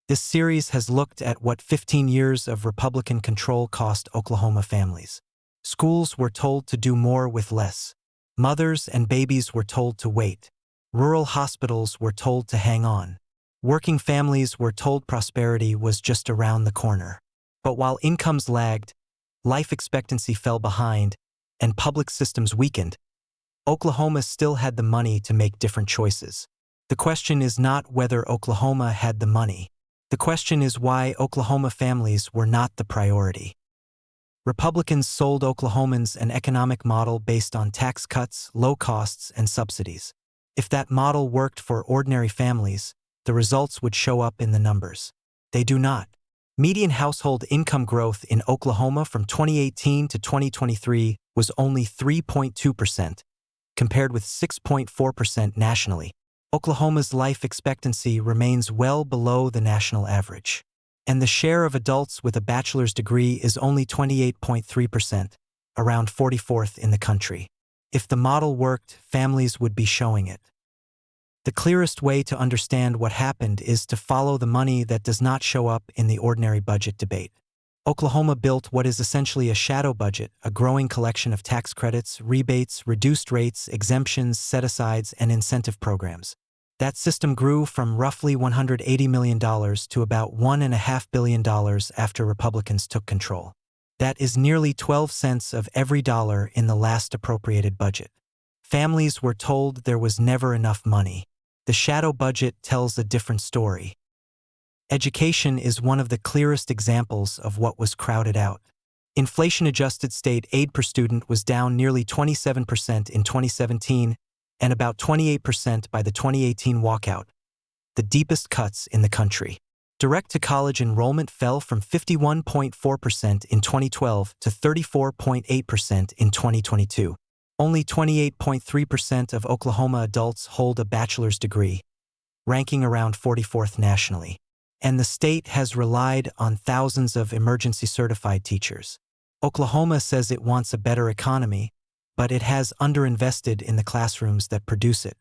This series has looked at what 15 years of Republican control cost Oklahoma families. Schools were told to do more with less. Mothers and babies were told to wait. Rural hospitals were told to hang on. Working families were told prosperity was just around the corner. But while incomes lagged, life expectancy fell behind, and public systems weakened, Oklahoma still had the money to make different choices. The question is not whether Oklahoma had the money. The question is why Oklahoma families were not the priority. Republicans sold Oklahomans an economic model based on tax cuts, low costs, and subsidies. If that model worked for ordinary families, the results would show up in the numbers. They do not. Median household income growth in Oklahoma from 2018 to 2023 was only 3.2%, compared with 6.4% nationally. Oklahoma's life expectancy remains well below the national average, and the share of adults with a bachelor's degree is only 28.3%, around 44th in the country. If the model worked, families would be showing it. The clearest way to understand what happened is to follow the money that does not show up in the ordinary budget debate. Oklahoma built what is essentially a shadow budget, a growing collection of tax credits, rebates, reduced rates, exemptions, set-asides, and incentive programs. That system grew from roughly $180 million to about $1.5 billion after Republicans took control. That is nearly 12 cents of every dollar in the last appropriated budget. Families were told there was never enough money. The shadow budget tells a different story. Education is one of the clearest examples of what was crowded out. Inflation-adjusted state aid per student was down nearly 27% in 2017 and about 28% by the 2018 walkout, the deepest cuts in the country. Direct-to-college enrollment fell from 51.4% in 2012 to 34.8% in 2022. Only 28.3% of Oklahoma adults hold a bachelor's degree, ranking around 44th nationally. And the state has relied on thousands of emergency-certified teachers. Oklahoma says it wants a better economy, but it has underinvested in the classrooms that produce it.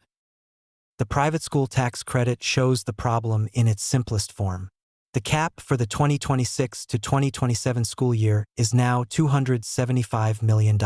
The private school tax credit shows the problem in its simplest form. The cap for the 2026 to 2027 school year is now $275 million.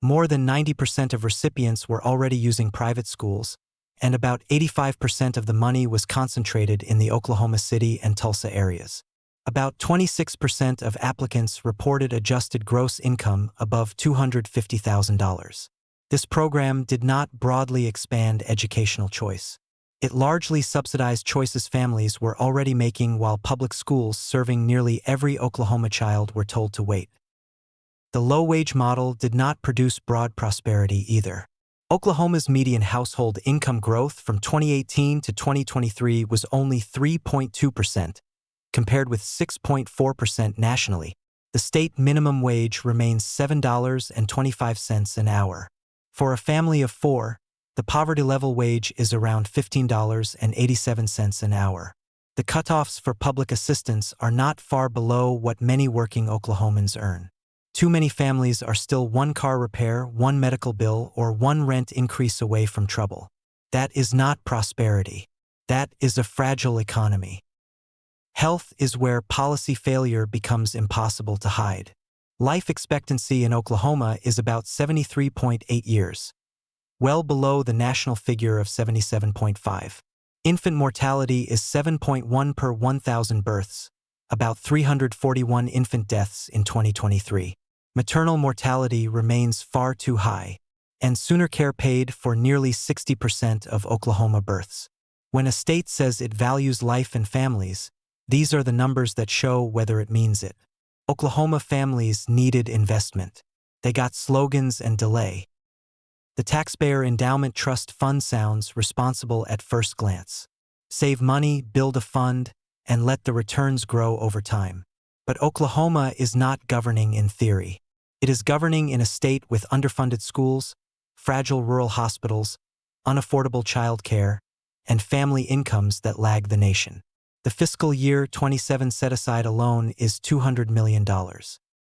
More than 90% of recipients were already using private schools, and about 85% of the money was concentrated in the Oklahoma City and Tulsa areas. About 26% of applicants reported adjusted gross income above $250,000. This program did not broadly expand educational choice. It largely subsidized choices families were already making while public schools serving nearly every Oklahoma child were told to wait. The low-wage model did not produce broad prosperity either. Oklahoma's median household income growth from 2018 to 2023 was only 3.2%, compared with 6.4% nationally. The state minimum wage remains $7.25 an hour. For a family of four, the poverty-level wage is around $15.87 an hour. The cutoffs for public assistance are not far below what many working Oklahomans earn. Too many families are still one car repair, one medical bill, or one rent increase away from trouble. That is not prosperity. That is a fragile economy. Health is where policy failure becomes impossible to hide. Life expectancy in Oklahoma is about 73.8 years, well below the national figure of 77.5. Infant mortality is 7.1 per 1,000 births, about 341 infant deaths in 2023. Maternal mortality remains far too high, and Sooner Care paid for nearly 60% of Oklahoma births. When a state says it values life and families, these are the numbers that show whether it means it. Oklahoma families needed investment. They got slogans and delay. The Taxpayer Endowment Trust Fund sounds responsible at first glance. Save money, build a fund, and let the returns grow over time. But Oklahoma is not governing in theory. It is governing in a state with underfunded schools, fragile rural hospitals, unaffordable child care, and family incomes that lag the nation. The fiscal year 27 set-aside alone is $200 million.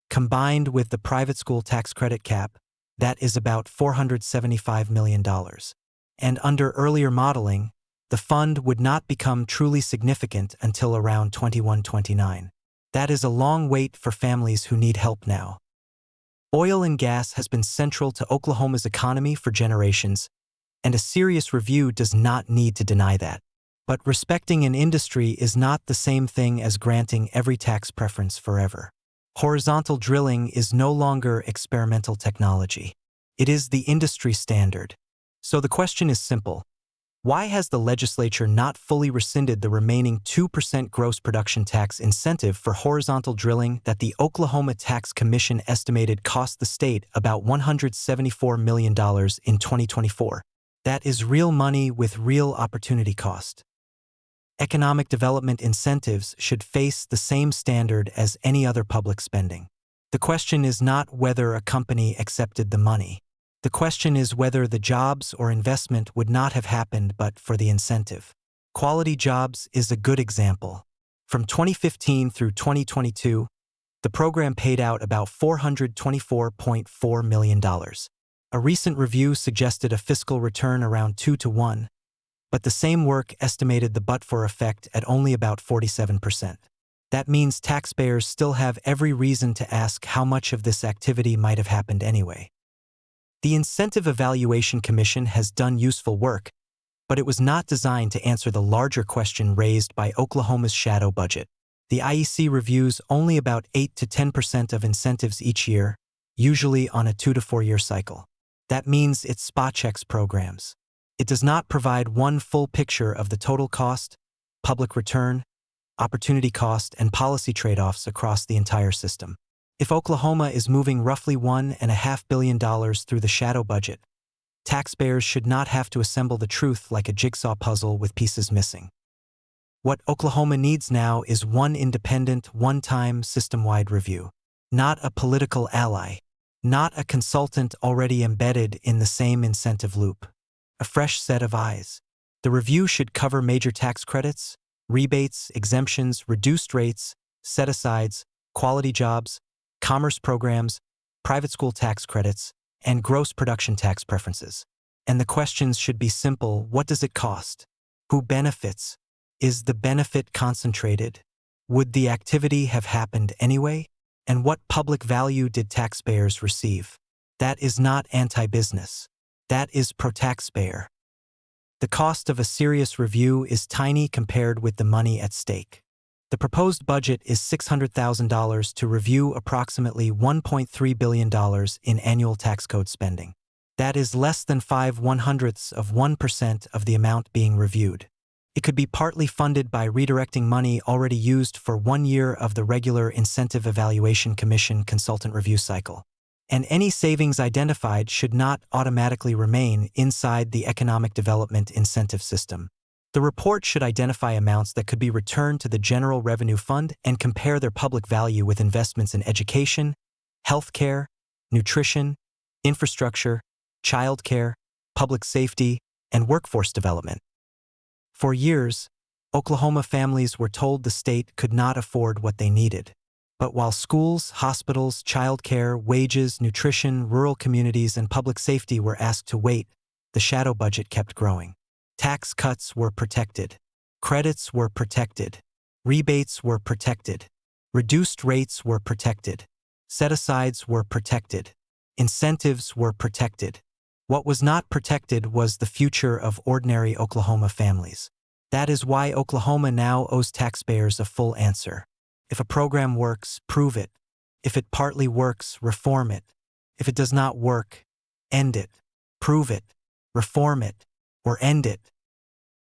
Combined with the private school tax credit cap, that is about $475 million. And under earlier modeling, the fund would not become truly significant until around 2129. That is a long wait for families who need help now. Oil and gas has been central to Oklahoma's economy for generations, and a serious review does not need to deny that. But respecting an industry is not the same thing as granting every tax preference forever. Horizontal drilling is no longer experimental technology. It is the industry standard. So the question is simple. Why has the legislature not fully rescinded the remaining 2% gross production tax incentive for horizontal drilling that the Oklahoma Tax Commission estimated cost the state about $174 million in 2024? That is real money with real opportunity cost. Economic development incentives should face the same standard as any other public spending. The question is not whether a company accepted the money. The question is whether the jobs or investment would not have happened but for the incentive. Quality Jobs is a good example. From 2015 through 2022, the program paid out about $424.4 million. A recent review suggested a fiscal return around 2 to 1, but the same work estimated the but-for effect at only about 47%. That means taxpayers still have every reason to ask how much of this activity might have happened anyway. The Incentive Evaluation Commission has done useful work, but it was not designed to answer the larger question raised by Oklahoma's shadow budget. The IEC reviews only about 8 to 10% of incentives each year, usually on a 2 to 4 year cycle. That means it spot checks programs. It does not provide one full picture of the total cost, public return, opportunity cost, and policy trade-offs across the entire system. If Oklahoma is moving roughly $1.5 billion through the shadow budget, taxpayers should not have to assemble the truth like a jigsaw puzzle with pieces missing. What Oklahoma needs now is one independent, one-time, system-wide review. Not a political ally. Not a consultant already embedded in the same incentive loop. A fresh set of eyes. The review should cover major tax credits, rebates, exemptions, reduced rates, set-asides, quality jobs, commerce programs, private school tax credits, and gross production tax preferences. And the questions should be simple. What does it cost? Who benefits? Is the benefit concentrated? Would the activity have happened anyway? And what public value did taxpayers receive? That is not anti-business. That is pro-taxpayer. The cost of a serious review is tiny compared with the money at stake. The proposed budget is $600,000 to review approximately $1.3 billion in annual tax code spending. That is less than 0.05% of the amount being reviewed. It could be partly funded by redirecting money already used for 1 year of the regular Incentive Evaluation Commission consultant review cycle. And any savings identified should not automatically remain inside the economic development incentive system. The report should identify amounts that could be returned to the General Revenue Fund and compare their public value with investments in education, healthcare, nutrition, infrastructure, childcare, public safety, and workforce development. For years, Oklahoma families were told the state could not afford what they needed. But while schools, hospitals, childcare, wages, nutrition, rural communities, and public safety were asked to wait, the shadow budget kept growing. Tax cuts were protected. Credits were protected. Rebates were protected. Reduced rates were protected. Set-asides were protected. Incentives were protected. What was not protected was the future of ordinary Oklahoma families. That is why Oklahoma now owes taxpayers a full answer. If a program works, prove it. If it partly works, reform it. If it does not work, end it. Prove it, reform it, or end it.